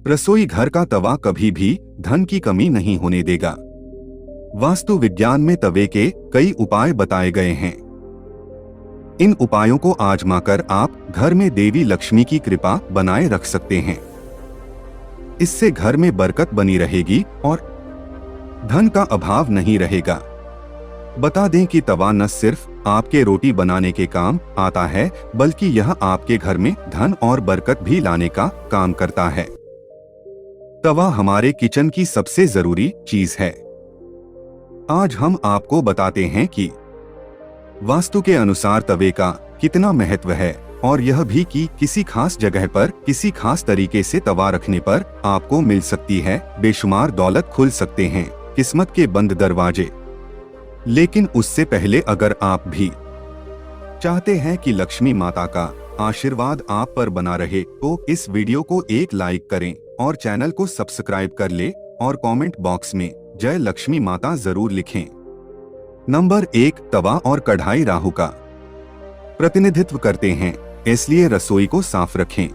रसोई घर का तवा कभी भी धन की कमी नहीं होने देगा। वास्तु विज्ञान में तवे के कई उपाय बताए गए हैं। इन उपायों को आजमाकर आप घर में देवी लक्ष्मी की कृपा बनाए रख सकते हैं। इससे घर में बरकत बनी रहेगी और धन का अभाव नहीं रहेगा। बता दें कि तवा न सिर्फ आपके रोटी बनाने के काम आता है, बल्कि यह आपके घर में धन और बरकत भी लाने का काम करता है। तवा हमारे किचन की सबसे जरूरी चीज है। आज हम आपको बताते हैं कि वास्तु के अनुसार तवे का कितना महत्व है और यह भी कि किसी खास जगह पर किसी खास तरीके से तवा रखने पर आपको मिल सकती है बेशुमार दौलत, खुल सकते हैं किस्मत के बंद दरवाजे। लेकिन उससे पहले अगर आप भी चाहते हैं कि लक्ष्मी माता का आशीर्वाद आप पर बना रहे तो इस वीडियो को एक लाइक करें और चैनल को सब्सक्राइब कर ले और कमेंट बॉक्स में जय लक्ष्मी माता जरूर लिखें। नंबर 1, तवा और कढ़ाई राहु का प्रतिनिधित्व करते हैं, इसलिए रसोई को साफ रखें।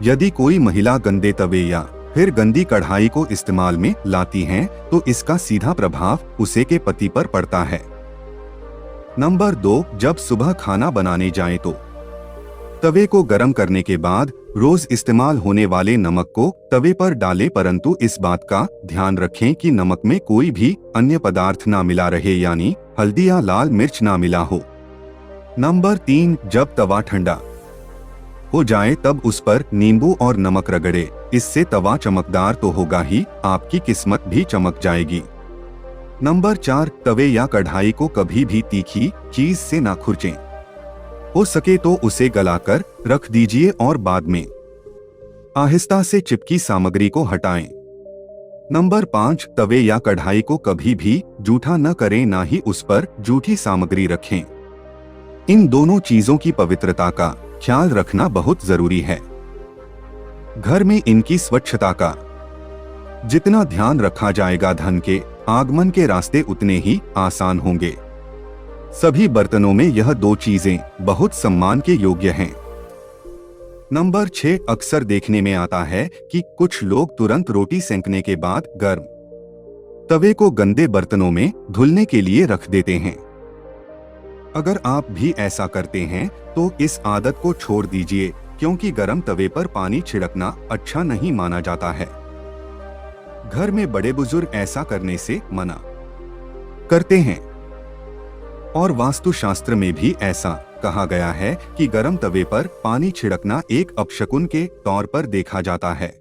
यदि कोई महिला गंदे तवे या फिर गंदी कढ़ाई को इस्तेमाल में लाती हैं, तो इसका सीधा प्रभाव उसे के पति पर पड़ता है। नंबर 2, जब सुबह खाना बनाने जाएं तो तवे को गर्म करने के बाद रोज इस्तेमाल होने वाले नमक को तवे पर डालें, परंतु इस बात का ध्यान रखें कि नमक में कोई भी अन्य पदार्थ ना मिला रहे, यानी हल्दी या लाल मिर्च ना मिला हो। नंबर 3, जब तवा ठंडा हो जाए तब उस पर नींबू और नमक रगड़े। इससे तवा चमकदार तो होगा ही, आपकी किस्मत भी चमक जाएगी। नंबर 4, तवे या कढ़ाई को कभी भी तीखी चीज से ना खुरचें। हो सके तो उसे गलाकर रख दीजिए और बाद में आहिस्ता से चिपकी सामग्री को हटाएं। नंबर 5, तवे या कढ़ाई को कभी भी जूठा न करें, ना ही उस पर जूठी सामग्री रखें। इन दोनों चीजों की पवित्रता का ख्याल रखना बहुत जरूरी है। घर में इनकी स्वच्छता का जितना ध्यान रखा जाएगा, धन के आगमन के रास्ते उतने ही आसान होंगे। सभी बर्तनों में यह 2 चीजें बहुत सम्मान के योग्य हैं। नंबर 6, अक्सर देखने में आता है कि कुछ लोग तुरंत रोटी सेंकने के बाद गर्म तवे को गंदे बर्तनों में धुलने के लिए रख देते हैं। अगर आप भी ऐसा करते हैं तो इस आदत को छोड़ दीजिए, क्योंकि गर्म तवे पर पानी छिड़कना अच्छा नहीं माना जाता है। घर में बड़े बुजुर्ग ऐसा करने से मना करते हैं और वास्तुशास्त्र में भी ऐसा कहा गया है कि गर्म तवे पर पानी छिड़कना एक अपशकुन के तौर पर देखा जाता है।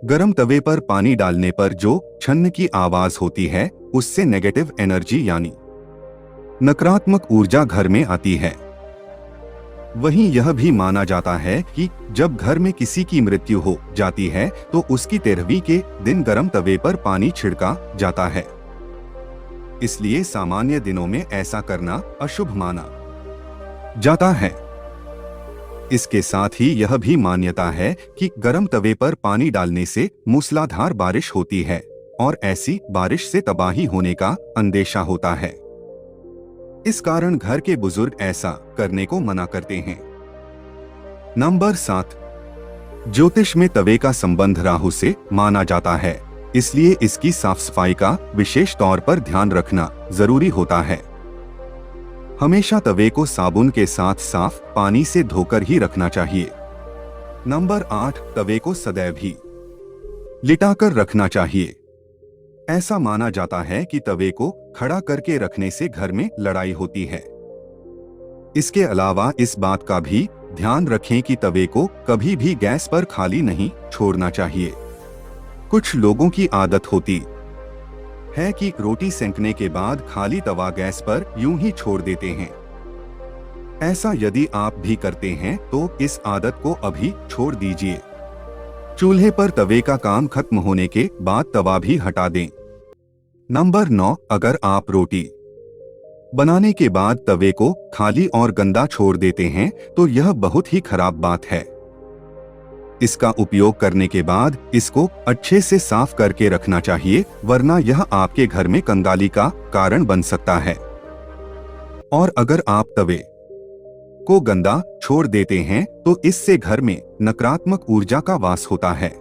गर्म तवे पर पानी डालने पर जो छन्न की आवाज होती है, उससे नेगेटिव एनर्जी यानी नकारात्मक ऊर्जा घर में आती है। वहीं यह भी माना जाता है कि जब घर में किसी की मृत्यु हो जाती है तो उसकी 13वीं के दिन गर्म तवे पर पानी छिड़का जाता है। इसलिए सामान्य दिनों में ऐसा करना अशुभ माना जाता है। इसके साथ ही यह भी मान्यता है कि गर्म तवे पर पानी डालने से मूसलाधार बारिश होती है और ऐसी बारिश से तबाही होने का अंदेशा होता है। इस कारण घर के बुजुर्ग ऐसा करने को मना करते हैं। नंबर 7, ज्योतिष में तवे का संबंध राहु से माना जाता है, इसलिए इसकी साफ सफाई का विशेष तौर पर ध्यान रखना जरूरी होता है। हमेशा तवे को साबुन के साथ साफ पानी से धोकर ही रखना चाहिए। नंबर 8, तवे को सदैव ही लिटाकर रखना चाहिए। ऐसा माना जाता है कि तवे को खड़ा करके रखने से घर में लड़ाई होती है। इसके अलावा इस बात का भी ध्यान रखें कि तवे को कभी भी गैस पर खाली नहीं छोड़ना चाहिए। कुछ लोगों की आदत होती है कि रोटी सेंकने के बाद खाली तवा गैस पर यूं ही छोड़ देते हैं। ऐसा यदि आप भी करते हैं तो इस आदत को अभी छोड़ दीजिए। चूल्हे पर तवे का काम खत्म होने के बाद तवा भी हटा दें। नंबर 9, अगर आप रोटी बनाने के बाद तवे को खाली और गंदा छोड़ देते हैं तो यह बहुत ही खराब बात है। इसका उपयोग करने के बाद इसको अच्छे से साफ करके रखना चाहिए, वरना यह आपके घर में कंगाली का कारण बन सकता है। और अगर आप तवे को गंदा छोड़ देते हैं तो इससे घर में नकारात्मक ऊर्जा का वास होता है।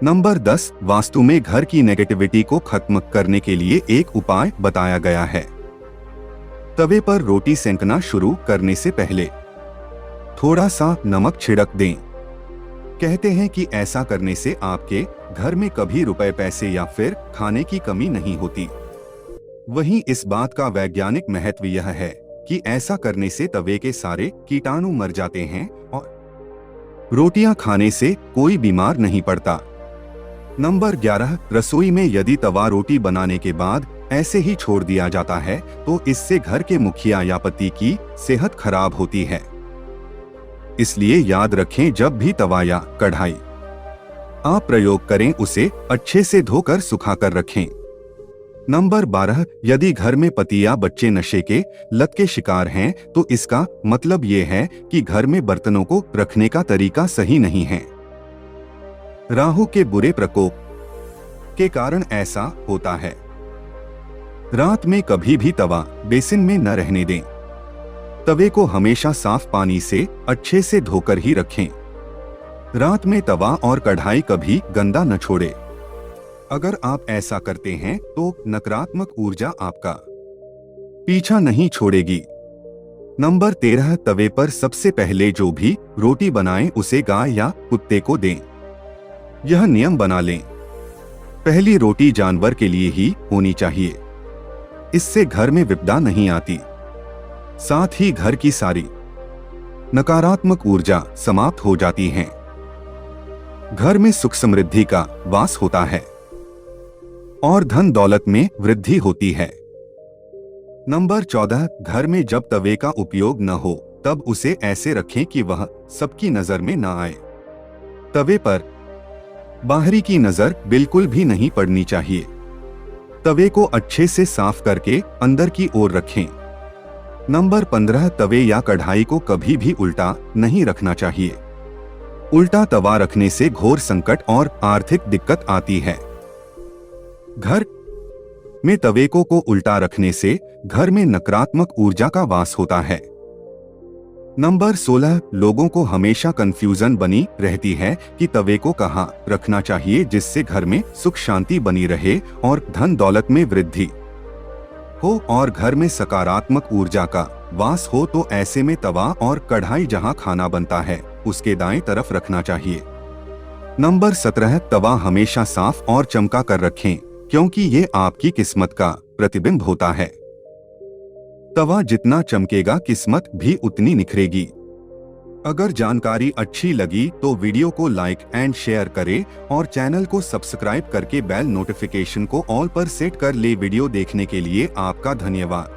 नंबर 10, वास्तु में घर की नेगेटिविटी को खत्म करने के लिए एक उपाय बताया गया है। तवे पर रोटी सेंकना शुरू करने से पहले थोड़ा सा नमक छिड़क दें। कहते हैं कि ऐसा करने से आपके घर में कभी रुपए पैसे या फिर खाने की कमी नहीं होती। वहीं इस बात का वैज्ञानिक महत्व यह है कि ऐसा करने से तवे के सारे कीटाणु मर जाते हैं और रोटियां खाने से कोई बीमार नहीं पड़ता। नंबर 11, रसोई में यदि तवा रोटी बनाने के बाद ऐसे ही छोड़ दिया जाता है तो इससे घर के मुखिया या पति की सेहत खराब होती है। इसलिए याद रखें, जब भी तवा या कढ़ाई आप प्रयोग करें उसे अच्छे से धोकर सुखाकर रखें। नंबर 12, यदि घर में पति या बच्चे नशे के लत के शिकार हैं तो इसका मतलब ये है कि घर में बर्तनों को रखने का तरीका सही नहीं है। राहु के बुरे प्रकोप के कारण ऐसा होता है। रात में कभी भी तवा बेसिन में न रहने दें। तवे को हमेशा साफ पानी से अच्छे से धोकर ही रखें। रात में तवा और कढ़ाई कभी गंदा न छोड़े। अगर आप ऐसा करते हैं तो नकारात्मक ऊर्जा आपका पीछा नहीं छोड़ेगी। नंबर 13, तवे पर सबसे पहले जो भी रोटी बनाएं उसे गाय या कुत्ते को दें। यह नियम बना लें, पहली रोटी जानवर के लिए ही होनी चाहिए। इससे घर में विपदा नहीं आती, साथ ही घर की सारी नकारात्मक ऊर्जा समाप्त हो जाती है। घर में सुख समृद्धि का वास होता है और धन दौलत में वृद्धि होती है। नंबर 14, घर में जब तवे का उपयोग न हो तब उसे ऐसे रखें कि वह सबकी नजर में न आए। तवे पर बाहरी की नजर बिल्कुल भी नहीं पड़नी चाहिए। तवे को अच्छे से साफ करके अंदर की ओर रखें। नंबर 15, तवे या कढ़ाई को कभी भी उल्टा नहीं रखना चाहिए। उल्टा तवा रखने से घोर संकट और आर्थिक दिक्कत आती है। घर में तवे को उल्टा रखने से घर में नकारात्मक ऊर्जा का वास होता है। नंबर 16, लोगों को हमेशा कंफ्यूजन बनी रहती है कि तवे को कहाँ रखना चाहिए जिससे घर में सुख शांति बनी रहे और धन दौलत में वृद्धि हो और घर में सकारात्मक ऊर्जा का वास हो। तो ऐसे में तवा और कढ़ाई जहाँ खाना बनता है उसके दाएं तरफ रखना चाहिए। नंबर 17, तवा हमेशा साफ और चमका कर रखें क्योंकि ये आपकी किस्मत का प्रतिबिंब होता है। तवा जितना चमकेगा किस्मत भी उतनी निखरेगी। अगर जानकारी अच्छी लगी तो वीडियो को लाइक एंड शेयर करें और चैनल को सब्सक्राइब करके बेल नोटिफिकेशन को ऑल पर सेट कर ले। वीडियो देखने के लिए आपका धन्यवाद।